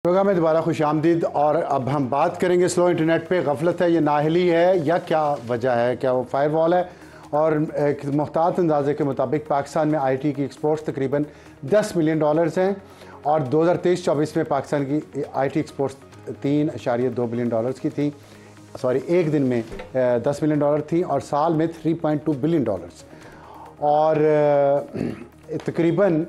Programme में दोबारा खुश आमदीद। और अब हम बात करेंगे स्लो इंटरनेट पे गफलत है, ये नाहली है या क्या वजह है, क्या वो फायरवॉल है। और एक मुख्तात अंदाजे के मुताबिक पाकिस्तान में आईटी की एक्सपोर्ट्स तकरीबन $10 मिलियन हैं और 2023-24 में पाकिस्तान की आईटी एक्सपोर्ट्स $3.2 बिलियन की थी। सॉरी, एक दिन में $10 मिलियन थी और साल में $3.2 बिलियन। और तकरीबन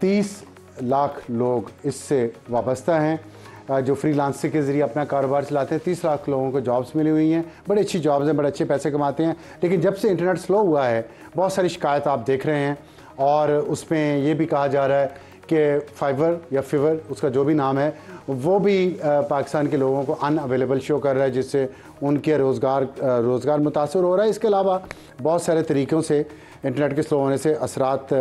30 लाख लोग इससे वाबस्ता हैं जो फ्रीलांसिंग के ज़रिए अपना कारोबार चलाते हैं। 30 लाख लोगों को जॉब्स मिली हुई हैं, बड़ी अच्छी जॉब्स हैं, बड़े अच्छे पैसे कमाते हैं। लेकिन जब से इंटरनेट स्लो हुआ है बहुत सारी शिकायत आप देख रहे हैं और उसमें ये भी कहा जा रहा है कि फाइवर या फीवर, उसका जो भी नाम है, वो भी पाकिस्तान के लोगों को अनअवेलेबल शो कर रहा है, जिससे उनके रोज़गार मुतासर हो रहा है। इसके अलावा बहुत सारे तरीक़ों से इंटरनेट के स्लो होने से असरात,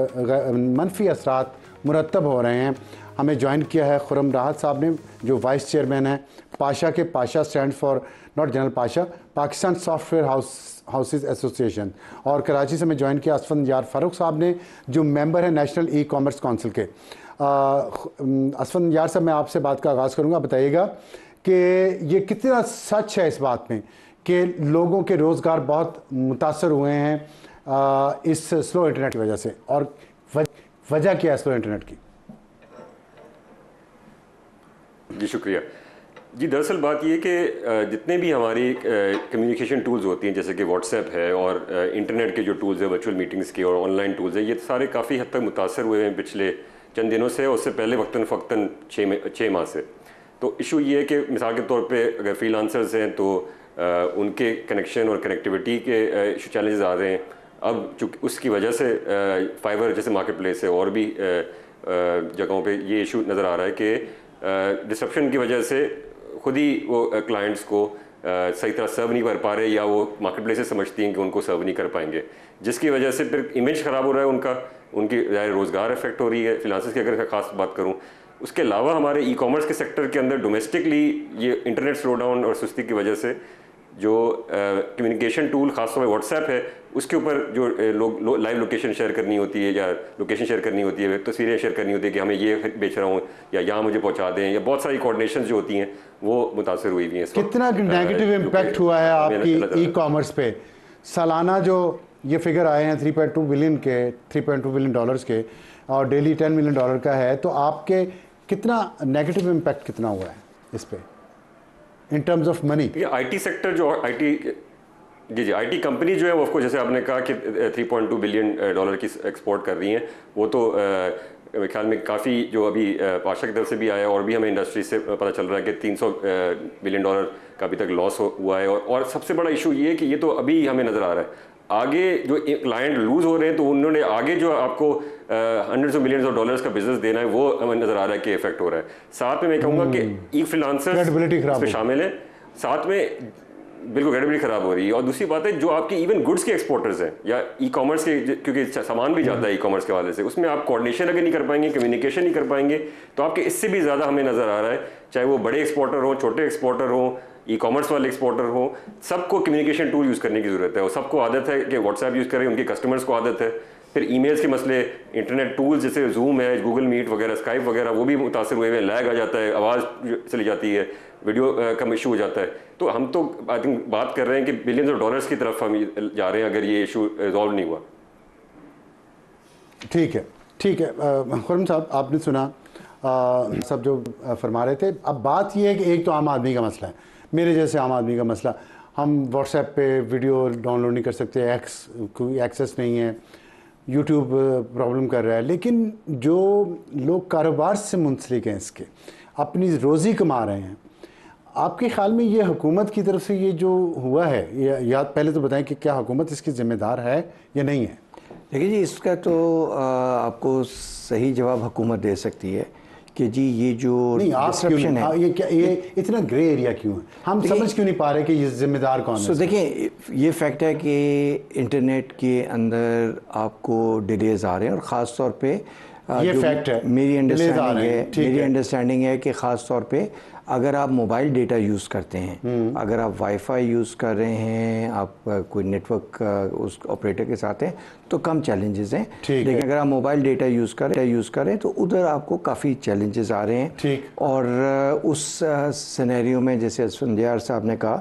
मनफी असरात मुरतब हो रहे हैं। हमें ज्वाइन किया है खुरम राहत साहब ने, जो वाइस चेयरमैन है पाशा के। Pasha stand for not general Pasha, Pakistan software houses association. और कराची से हमें ज्वाइन किया असफन यार फारूक साहब ने, जो मेंबर है नेशनल ई कॉमर्स काउंसिल के। असफन यार साहब, मैं आपसे बात का आगाज़ करूँगा। बताइएगा कि ये कितना सच है इस बात में कि लोगों के रोज़गार बहुत मुतासर हुए हैं इस स्लो इंटरनेट की वजह से, और वजह क्या है स्लो इंटरनेट की? जी शुक्रिया जी। दरअसल बात ये कि जितने भी हमारी कम्युनिकेशन टूल्स होती हैं, जैसे कि व्हाट्सएप है और इंटरनेट के जो टूल्स हैं, वर्चुअल मीटिंग्स के और ऑनलाइन टूल्स हैं, ये सारे काफ़ी हद तक मुतासर हुए हैं पिछले चंद दिनों से, और उससे पहले वक्तन फ़क्तन 6 माह से। तो इशू ये है कि मिसाल के तौर पे अगर फ्रीलांसर्स हैं तो उनके कनेक्शन और कनेक्टिविटी के इशू चैलेंजेस आ रहे हैं। अब चूँकि उसकी वजह से फाइवर जैसे मार्केट प्लेस है और भी जगहों पे ये इशू नज़र आ रहा है कि डिसरप्शन की वजह से खुद ही वो क्लाइंट्स को सही तरह सर्व नहीं कर पा रहे, या वो मार्केट प्लेसेस समझती हैं कि उनको सर्व नहीं कर पाएंगे, जिसकी वजह से फिर इमेज ख़राब हो रहा है उनका, उनकी रोज़गार इफेक्ट हो रही है। फ्रीलांसर्स की अगर खास बात करूँ, उसके अलावा हमारे ई कॉमर्स के सेक्टर के अंदर डोमेस्टिकली ये इंटरनेट स्लो डाउन और सुस्ती की वजह से जो कम्युनिकेशन टूल खासतौर पर व्हाट्सएप है, उसके ऊपर जो लोग लाइव लोकेशन शेयर करनी होती है या लोकेशन शेयर करनी होती है, तस्वीरें शेयर करनी होती है कि हमें ये बेच रहा हूँ या यहाँ मुझे पहुँचा दें, या बहुत सारी कोऑर्डिनेशन जो होती हैं वो मुतासर हुई हुई हैं। कितना नेगेटिव इम्पैक्ट हुआ है आपकी ई कॉमर्स पे? सालाना जो ये फिगर आए हैं 3.2 बिलियन के और डेली $10 मिलियन का है, तो आपके कितना नेगेटिव इम्पैक्ट कितना हुआ है इस पर इन टर्म्स ऑफ मनी? ये आईटी सेक्टर जो जी आईटी कंपनी जो है वो, जैसे आपने कहा कि $3.2 बिलियन की एक्सपोर्ट कर रही हैं, वो तो मेरे ख्याल में काफ़ी जो अभी पाशा की तरफ से भी आया और भी हमें इंडस्ट्री से पता चल रहा है कि $300 बिलियन का अभी तक लॉस हुआ है। और सबसे बड़ा इशू ये है कि ये तो अभी हमें नज़र आ रहा है, आगे जो क्लाइंट लूज़ हो रहे हैं तो उन्होंने आगे जो आपको $100 मिलियन का बिजनेस देना है वो हमें नज़र आ रहा है कि इफेक्ट हो रहा है। साथ में मैं कहूँगा कि ई फ्रीलांसर्स शामिल है, साथ में बिल्कुल क्रेडिबिलिटी ख़राब हो रही है। और दूसरी बात है, जो आपकी इवन गुड्स के एक्सपोर्टर्स हैं या ई कॉमर्स के, क्योंकि सामान भी जाता है ई कॉमर्स के वाले से, उसमें आप कोऑर्डिनेशन अगर नहीं कर पाएंगे, कम्युनिकेशन नहीं कर पाएंगे, तो आपके इससे भी ज़्यादा हमें नज़र आ रहा है, चाहे वो बड़े एक्सपोर्टर हो, छोटे एक्सपोर्टर हो, ई कॉमर्स वाले एक्सपोर्टर हो, सबको कम्युनिकेशन टूल यूज़ करने की ज़रूरत है। और सबको आदत है कि व्हाट्सएप यूज़ करें, उनके कस्टमर्स को आदत है। फिर ईमेल्स के मसले, इंटरनेट टूल्स जैसे जूम है, गूगल मीट वगैरह, स्काइप वगैरह, वो भी मुतासर हुए हैं, लैग आ जाता है, आवाज़ चली जाती है, वीडियो कम इशू हो जाता है। तो हम तो आई थिंक बात कर रहे हैं कि बिलियंस ऑफ डॉलर्स की तरफ हम जा रहे हैं अगर ये इशू रिजॉल्व नहीं हुआ। ठीक है, ठीक है। खुरम साहब, आपने सुना सब जो फरमा रहे थे। अब बात ये है कि एक तो आम आदमी का मसला है, मेरे जैसे आम आदमी का मसला, हम व्हाट्सएप पे वीडियो डाउनलोड नहीं कर सकते, कोई एक्सेस नहीं है, यूट्यूब प्रॉब्लम कर रहा है। लेकिन जो लोग कारोबार से मुंसलिक हैं, इसके अपनी रोज़ी कमा रहे हैं, आपके ख्याल में ये हुकूमत की तरफ से ये जो हुआ है, या पहले तो बताएं कि क्या हुकूमत इसकी ज़िम्मेदार है या नहीं है? देखिए जी, इसका तो आपको सही जवाब हुकूमत दे सकती है कि जी ये जो डिस्ट्रप्शन है, ये इतना ग्रे एरिया क्यों है? हम समझ क्यों नहीं पा रहे कि ये जिम्मेदार कौन है? देखिए, ये फैक्ट है कि इंटरनेट के अंदर आपको डिलेज आ रहे हैं, और ख़ास तौर पे ये फैक्ट है, मेरी अंडरस्टैंडिंग है कि ख़ास तौर पे अगर आप मोबाइल डेटा यूज़ करते हैं, अगर आप वाईफाई यूज़ कर रहे हैं, आप कोई नेटवर्क उस ऑपरेटर के साथ हैं, तो कम चैलेंजेस हैं। लेकिन अगर आप मोबाइल डेटा यूज़ करें तो उधर आपको काफ़ी चैलेंजेस आ रहे हैं। और उस सिनेरियो में जैसे असफंदियार साहब ने कहा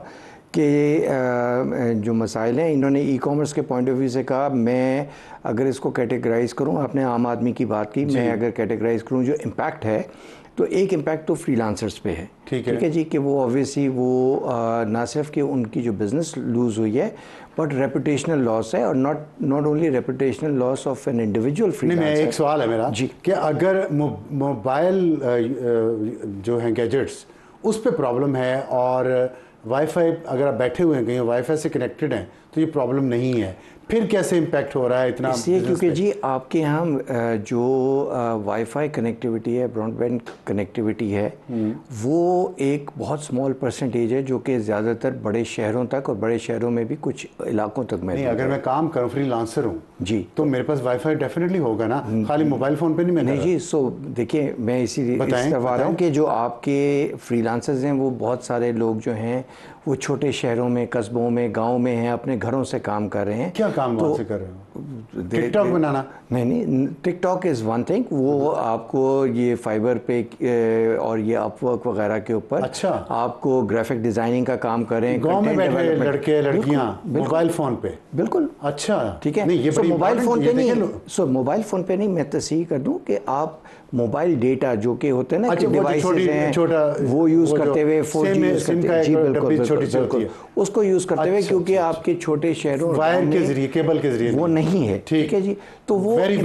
कि जो मसाइल हैं, इन्होंने ई कॉमर्स के पॉइंट ऑफ व्यू से कहा, मैं अगर इसको कैटेगराइज़ करूँ, आपने आम आदमी की बात की, मैं अगर कैटेगराइज़ करूँ जो इम्पैक्ट है, तो एक इम्पैक्ट तो फ्रीलांसर्स पे है। ठीक है जी, कि वो ऑब्वियसली वो ना सिर्फ कि उनकी जो बिज़नेस लूज़ हुई है, बट रेपुटेशनल लॉस है, और not only reputational loss of an individual freelancer. नहीं, एक सवाल है मेरा जी, कि अगर मोबाइल जो हैं गैजेट्स उस पर प्रॉब्लम है और वाईफाई अगर आप बैठे हुए हैं कहीं वाईफाई से कनेक्टेड हैं तो ये प्रॉब्लम नहीं है, फिर कैसे इम्पैक्ट हो रहा है इतना? इसलिए क्योंकि जी आपके यहाँ जो वाईफाई कनेक्टिविटी है, ब्रॉडबैंड कनेक्टिविटी है, वो एक बहुत स्मॉल परसेंटेज है जो कि ज़्यादातर बड़े शहरों तक और बड़े शहरों में भी कुछ इलाकों तक में। नहीं, अगर मैं काम करूँ, फ्रीलांसर हूँ जी, तो मेरे पास वाईफाई डेफिनेटली होगा ना, खाली मोबाइल फ़ोन पे नहीं। मैं नहीं जी, सो देखिए मैं इस तरफ आ रहा हूँ कि जो आपके फ्रीलांसर्स हैं वो बहुत सारे लोग जो हैं वो छोटे शहरों में, कस्बों में, गाँव में हैं, अपने घरों से काम कर रहे हैं। क्या काम तो, से कर रहे हो? टिकटॉक बनाना? नहीं, टिकटॉक इज़ वन थिंग, वो आपको ये फाइबर पे और ये अपवर्क वगैरह के ऊपर आपको ग्राफिक डिज़ाइनिंग का काम कर रहे हैं। गाँव में बैठे लड़के लड़कियाँ मोबाइल फ़ोन पे? बिल्कुल। अच्छा, ठीक है। ये मोबाइल फ़ोन पे नहीं, मोबाइल फ़ोन पे नहीं, मैं तस्हीह कर दूँ कि आप मोबाइल डेटा जो कि होते हैं ना, कि डिवाइसेस हैं, वो यूज़ करते हुए 4G यूज़ करते हैं, जी बिल्कुल, उसको यूज़ करते हुए, क्योंकि आपके छोटे शहरों वायर के जरिए, केबल के जरिए वो नहीं है। ठीक है जी, तो वो वेरी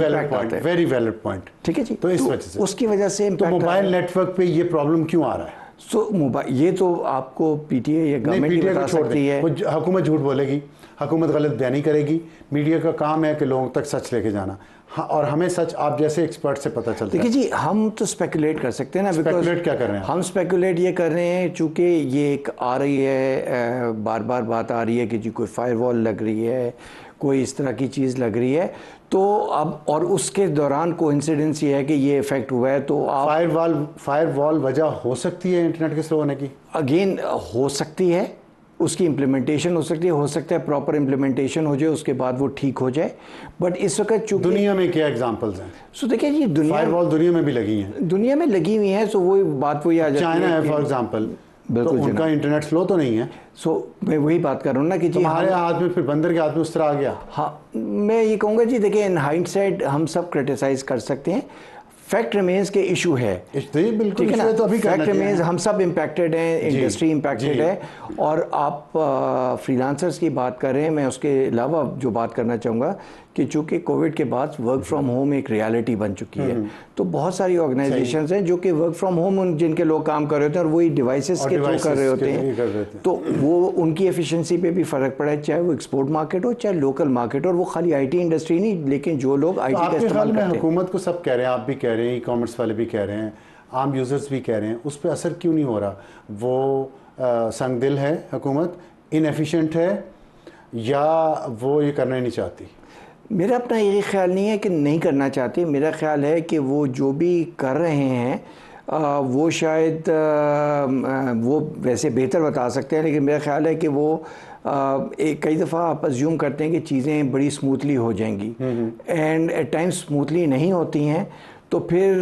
वैलिड पॉइंट। ठीक है जी, तो इस वजह से, उसकी वजह से तो मोबाइल नेटवर्क पे ये प्रॉब्लम क्यों आ रहा है? मोबाइल, ये तो आपको पीटीए या गवर्नमेंट ही बता सकती है। हुकूमत झूठ बोलेगी, हुकूमत गलत बयानी करेगी, मीडिया का काम है कि लोगों तक सच लेके जाना। हाँ, और हमें सच आप जैसे एक्सपर्ट से पता चलता है। देखिए जी, हम तो स्पेकुलेट कर सकते हैं ना। स्पेकुलेट क्या कर रहे हैं? हम स्पेकुलेट ये कर रहे हैं चूँकि ये एक आ रही है, बार बार बात आ रही है कि जी कोई फायरवॉल लग रही है, कोई इस तरह की चीज़ लग रही है, तो अब और उसके दौरान कोइंसिडेंस ये है कि ये इफेक्ट हुआ है, तो आप फायरवॉल वजह हो सकती है इंटरनेट के स्लो होने की? अगेन हो सकती है, उसकी इम्प्लीमेंटेशन हो सकता है प्रॉपर इम्प्लीमेंटेशन हो जाए, उसके बाद वो ठीक हो जाए। बट इस वक्त चूँकि दुनिया में क्या एग्जांपल्स हैं? सो देखिए जी, फायरवॉल दुनिया में भी लगी हैं, दुनिया में लगी हुई हैं, सो वो बात वही आ जाती है। चाइना है फॉर एग्जांपल, बिल्कुल, तो उनका इंटरनेट स्लो तो नहीं है। सो मैं वही बात कर रहा हूँ ना कि जी हमारे हाथ में, फिर बंदर के हाथ में उस तरह आ गया। हाँ, मैं ये कहूँगा जी, देखिए इन हाइंडसाइड हम सब क्रिटिसाइज कर सकते हैं, फैक्ट रिमेन्स के इशू है, ठीक है ना, तो अभी फैक्ट रिमेन्स, हम सब इम्पैक्टेड हैं, इंडस्ट्री इम्पैक्टेड है। और आप फ्रीलांसर्स की बात कर रहे हैं, मैं उसके अलावा जो बात करना चाहूँगा कि चूँकि कोविड के बाद वर्क फ्रॉम होम एक रियलिटी बन चुकी है, तो बहुत सारी ऑर्गेनाइजेशंस हैं जो कि वर्क फ्रॉम होम जिनके लोग काम कर रहे होते हैं और वही डिवाइसेस के थ्रू कर रहे होते हैं, तो वो उनकी एफिशिएंसी पे भी फ़र्क पड़ा है, चाहे वो एक्सपोर्ट मार्केट हो चाहे लोकल मार्केट हो, और वो खाली आईटी इंडस्ट्री नहीं, लेकिन जो लोग आईटी का इस्तेमाल करते हैं। हुकूमत को सब कह रहे हैं, आप भी कह रहे हैं, ई कॉमर्स वाले भी कह रहे हैं, आम यूज़र्स भी कह रहे हैं, उस पर असर क्यों नहीं हो रहा? वो संगदिल है हुकूमत, इनएफिशिएंट है, या वो ये करना ही नहीं चाहती? मेरा अपना ये ख्याल नहीं है कि नहीं करना चाहती, मेरा ख्याल है कि वो जो भी कर रहे हैं वो शायद वो वैसे बेहतर बता सकते हैं, लेकिन मेरा ख्याल है कि वो कई दफ़ा आप अज्यूम करते हैं कि चीज़ें बड़ी स्मूथली हो जाएंगी, एंड एट टाइम्स स्मूथली नहीं होती हैं, तो फिर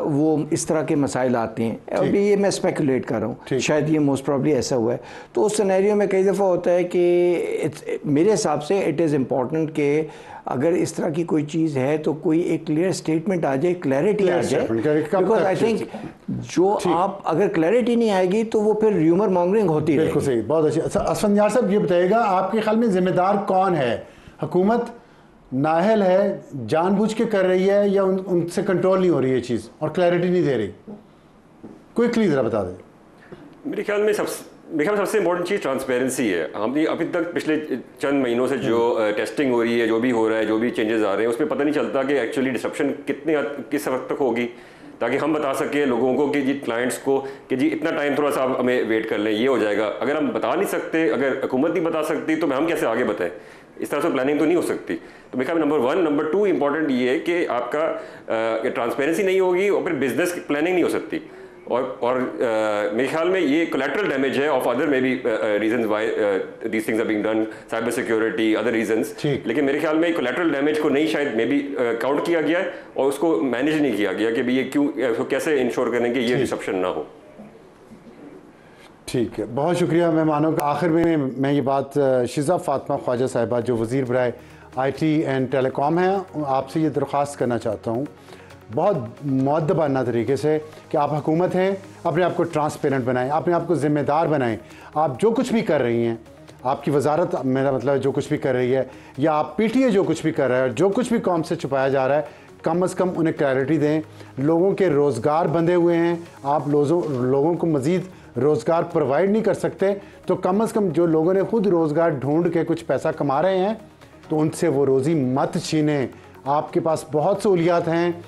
वो इस तरह के मसाइल आते हैं। अभी ये मैं स्पेकुलेट कर रहा हूँ, शायद ये मोस्ट प्रॉब्ली ऐसा हुआ है। तो उस सिनेरियो में कई दफ़ा होता है कि मेरे हिसाब से इट इज़ इम्पॉर्टेंट कि अगर इस तरह की कोई चीज़ है तो कोई एक क्लियर स्टेटमेंट आ जाए, क्लैरिटी आ जाए, बिकॉज आई थिंक जो आप अगर क्लैरिटी नहीं आएगी तो वो फिर र्यूमर मॉन्गरिंग होती है। बिल्कुल सही, बहुत अच्छी। अच्छा असफंदियार साहब, ये बताइएगा आपके ख्याल में जिम्मेदार कौन है? हुकूमत नाअहल है, जानबूझ के कर रही है, या उनसे कंट्रोल नहीं हो रही है चीज़ और क्लैरिटी नहीं दे रही? क्विकली ज़रा बता दें। मेरे ख्याल में सबसे इम्पोर्टेंट चीज़ ट्रांसपेरेंसी है। हमने अभी तक पिछले चंद महीनों से जो टेस्टिंग हो रही है, जो भी हो रहा है, जो भी चेंजेस आ रहे हैं, उसमें पता नहीं चलता कि एक्चुअली डिसरप्शन किस वक्त तक होगी, ताकि हम बता सकें लोगों को कि जी क्लाइंट्स को कि जी इतना टाइम थोड़ा सा हमें वेट कर लें, ये हो जाएगा। अगर हम बता नहीं सकते, अगर हुकूमत नहीं बता सकती, तो हम कैसे आगे बताएं? इस तरह से प्लानिंग तो नहीं हो सकती। तो मेरे ख्याल में नंबर 1, नंबर 2 इंपॉर्टेंट ये है कि आपका ट्रांसपेरेंसी नहीं होगी और फिर बिजनेस प्लानिंग नहीं हो सकती। और मेरे ख्याल में ये कोलैटरल डैमेज है of other maybe reasons why these things are being done, cyber security, other reasons. लेकिन मेरे ख्याल में कोलैटरल डैमेज को नहीं शायद मे बी काउंट किया गया है और उसको मैनेज नहीं किया गया कि भाई ये क्यों, उसको कैसे इंश्योर करें कि ये डिसरप्शन ना हो। ठीक है, बहुत शुक्रिया मेहमानों का। आखिर में मैं ये बात शिज़ा फातिमा ख्वाजा साहिबा जो वज़ीर बराए IT एंड टेलीकॉम हैं, आपसे ये दरख्वास्त करना चाहता हूँ बहुत मुअद्दबाना तरीके से कि आप हुकूमत हैं, अपने आप को ट्रांसपेरेंट बनाएं, अपने आप को ज़िम्मेदार बनाएं। आप जो कुछ भी कर रही हैं, आपकी वजारत, मेरा मतलब जो कुछ भी कर रही है, या आप PTA जो कुछ भी कर रहा है, जो कुछ भी कौम से छुपाया जा रहा है, कम अज़ कम उन्हें क्लैरिटी दें। लोगों के रोज़गार बंधे हुए हैं, आप लोगों को मज़ीद रोज़गार प्रोवाइड नहीं कर सकते, तो कम अज़ कम जो लोगों ने खुद रोज़गार ढूंढ के कुछ पैसा कमा रहे हैं तो उनसे वो रोज़ी मत छीनें। आपके पास बहुत सहूलियात हैं।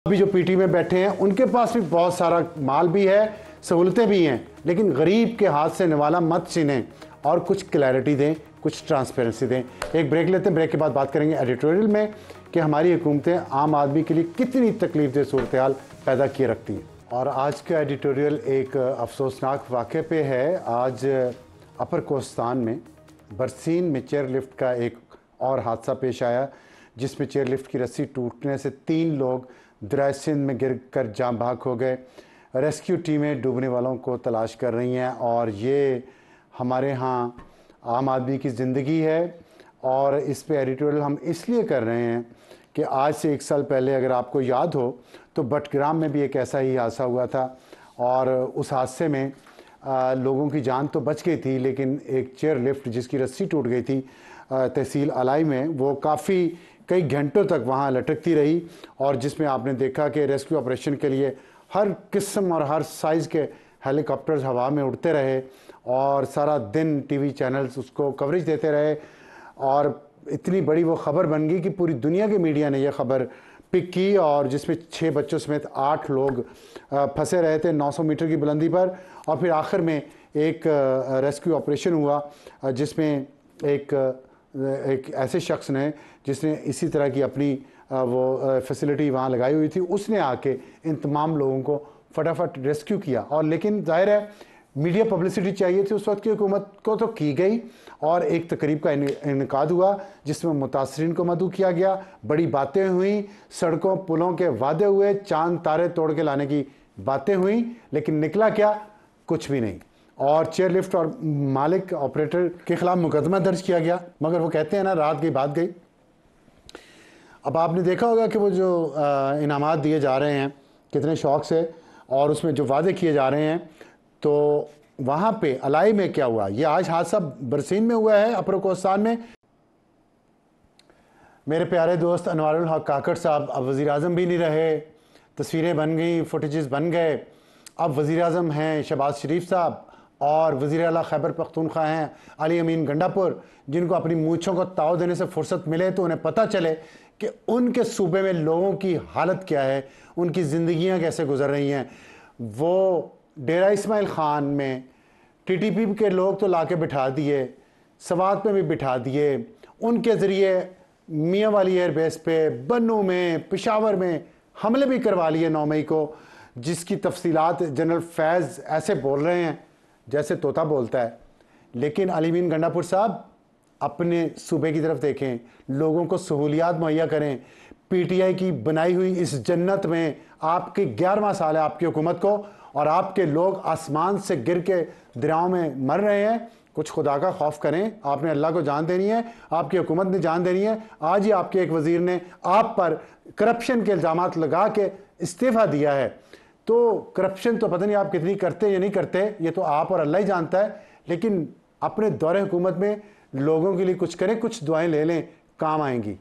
अभी जो PT में बैठे हैं उनके पास भी बहुत सारा माल भी है, सहूलतें भी हैं, लेकिन गरीब के हाथ से निवाला मत छीनें और कुछ क्लैरिटी दें, कुछ ट्रांसपेरेंसी दें। एक ब्रेक लेते हैं, ब्रेक के बाद बात करेंगे एडिटोरियल में कि हमारी हुकूमतें आम आदमी के लिए कितनी तकलीफदेह सूरत हाल पैदा किए रखती हैं। और आज का एडिटोरियल एक अफसोसनाक वाक़े पे है। आज अपर कोस्तान में बरसीन में चेयर लिफ्ट का एक और हादसा पेश आया, जिसमें चेयर लिफ्ट की रस्सी टूटने से 3 लोग दरिया सिंध में गिर कर जाँ बहक हो गए। रेस्क्यू टीमें डूबने वालों को तलाश कर रही हैं और ये हमारे यहाँ आम आदमी की ज़िंदगी है। और इस पे एडिटोरियल हम इसलिए कर रहे हैं कि आज से 1 साल पहले अगर आपको याद हो तो बटग्राम में भी एक ऐसा ही हादसा हुआ था और उस हादसे में लोगों की जान तो बच गई थी, लेकिन एक चेयर लिफ्ट जिसकी रस्सी टूट गई थी तहसील अलाई में, वो काफ़ी कई घंटों तक वहाँ लटकती रही और जिसमें आपने देखा कि रेस्क्यू ऑपरेशन के लिए हर किस्म और हर साइज़ के हेलीकॉप्टर्स हवा में उड़ते रहे और सारा दिन TV चैनल्स उसको कवरेज देते रहे और इतनी बड़ी वो ख़बर बन गई कि पूरी दुनिया के मीडिया ने यह ख़बर पिक की और जिसमें 6 बच्चों समेत 8 लोग फंसे रहे थे 900 मीटर की बुलंदी पर। और फिर आखिर में एक रेस्क्यू ऑपरेशन हुआ जिसमें एक ऐसे शख्स ने जिसने इसी तरह की अपनी वो फैसिलिटी वहाँ लगाई हुई थी, उसने आके इन तमाम लोगों को फटाफट रेस्क्यू किया। और लेकिन जाहिर है मीडिया पब्लिसिटी चाहिए थी उस वक्त की हुकूमत को, तो की गई और एक तकरीब का इनेकाद हुआ जिसमें मुतासरीन को मदऊ किया गया, बड़ी बातें हुई, सड़कों पुलों के वादे हुए, चांद तारे तोड़ के लाने की बातें हुई, लेकिन निकला क्या? कुछ भी नहीं। और चेयर लिफ्ट और मालिक ऑपरेटर के खिलाफ मुकदमा दर्ज किया गया, मगर वो कहते हैं ना, रात गई बात गई। अब आपने देखा होगा कि वो जो इनामात दिए जा रहे हैं कितने शौक से, और उसमें जो वादे किए जा रहे हैं, तो वहाँ पे अलाई में क्या हुआ? ये आज हादसा बरसीन में हुआ है, अपर कोस्तान में। मेरे प्यारे दोस्त अनवारुल हक काकड़ साहब अब वज़ीर आज़म भी नहीं रहे, तस्वीरें बन गई, फुटेजेस बन गए। अब वज़ीर आज़म हैं शहबाज शरीफ साहब और वज़ीर आला खैबर पख्तूनख्वा हैं अली अमीन गंडापुर, जिनको अपनी मूँछों को ताव देने से फुर्सत मिले तो उन्हें पता चले कि उनके सूबे में लोगों की हालत क्या है, उनकी ज़िंदगियाँ कैसे गुजर रही हैं। वो डेरा इस्माइल ख़ान में TTP के लोग तो लाके बिठा दिए, सवात में भी बिठा दिए, उनके ज़रिए मियाँ वाली एयरबेस पे, बन्नू में, पेशावर में हमले भी करवा लिए 9 मई को, जिसकी तफसीलात जनरल फैज़ ऐसे बोल रहे हैं जैसे तोता बोलता है। लेकिन अली अमीन गंडापुर साहब अपने सूबे की तरफ देखें, लोगों को सहूलियात मुहैया करें। PTI की बनाई हुई इस जन्नत में आपके 11वां साल है आपकी हुकूमत को, और आपके लोग आसमान से गिर के दरियाओं में मर रहे हैं। कुछ खुदा का खौफ करें, आपने अल्लाह को जान देनी है, आपकी हुकूमत ने जान देनी है। आज ही आपके एक वज़ीर ने आप पर करप्शन के इल्ज़ामात लगा के इस्तीफ़ा दिया है, तो करप्शन तो पता नहीं आप कितनी करते या नहीं करते, ये तो आप और अल्लाह ही जानता है। लेकिन अपने दौरे हुकूमत में लोगों के लिए कुछ करें, कुछ दुआएं ले लें, काम आएंगी।